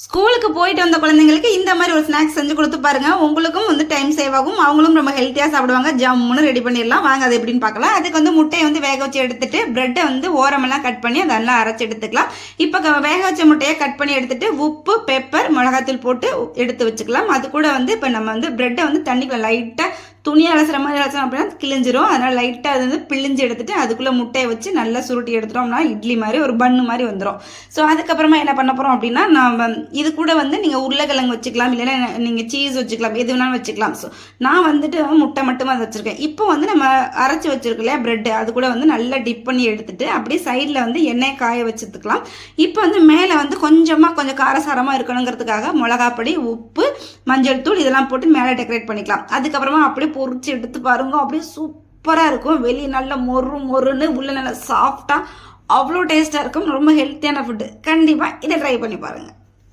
ஸ்கூலுக்கு போயிட்டு வந்த குழந்தைங்களுக்கு இந்த மாதிரி ஒரு ஸ்நாக்ஸ் செஞ்சு கொடுத்து பாருங்க. உங்களுக்கும் வந்து டைம் சேவ் ஆகும், அவங்களும் ரொம்ப ஹெல்த்தியாக சாப்பிடுவாங்க. ஜம்முன்னு ரெடி பண்ணிடலாம். வாங்க அது எப்படின்னு பார்க்கலாம். அதுக்கு வந்து முட்டையை வந்து வேக வச்சு எடுத்துட்டு பிரெட்டை வந்து ஓரமெல்லாம் கட் பண்ணி அதெல்லாம் அரைச்சி எடுத்துக்கலாம். இப்போ வேக வச்ச முட்டையை கட் பண்ணி எடுத்துட்டு உப்பு, பெப்பர், மிளகாத்தூள் போட்டு எடுத்து வச்சுக்கலாம். அது கூட வந்து இப்போ நம்ம வந்து பிரெட்டை வந்து தண்ணிக்குள்ள லைட்டாக துணி அலசுற மாதிரி அலசணும் அப்படின்னா கிழிஞ்சிரும். அதனால் லைட்டாக அது வந்து பிழிஞ்சு எடுத்துட்டு அதுக்குள்ளே முட்டையை வச்சு நல்லா சுருட்டி எடுத்துட்டோம்னா இட்லி மாதிரி ஒரு பன்னு மாதிரி வந்துடும். ஸோ அதுக்கப்புறமா என்ன பண்ண போகிறோம் அப்படின்னா, நம்ம இது கூட வந்து நீங்கள் உருளைக்கிழங்கு வச்சுக்கலாம், இல்லைன்னா நீங்கள் சீஸ் வச்சுக்கலாம், எது வேணாலும் வச்சுக்கலாம். ஸோ நான் வந்துட்டு முட்டை மட்டும் அதை வச்சுருக்கேன். இப்போ வந்து நம்ம அரைச்சி வச்சுருக்கோம் இல்லையா பிரெட்டு, அது கூட வந்து நல்லா டிப் பண்ணி எடுத்துட்டு அப்படியே சைடில் வந்து எண்ணெய் காய வச்சுக்கலாம். இப்போ வந்து மேலே வந்து கொஞ்சம் காரசாரமாக இருக்கணுங்கிறதுக்காக மிளகாப்பொடி, உப்பு, மஞ்சள் தூள் இதெல்லாம் போட்டு மேலே டெக்கரேட் பண்ணிக்கலாம். அதுக்கப்புறமா அப்படியே பொரிச்சு எடுத்து பாருங்க, அப்படியே சூப்பராக இருக்கும். வெளியே நல்லா மொறுன்னு உள்ள நல்லா சாஃப்டாக அவ்வளோ டேஸ்ட்டாக இருக்கும். ரொம்ப ஹெல்த்தியான ஃபுட்டு. கண்டிப்பாக இதை ட்ரை பண்ணி பாருங்கள்.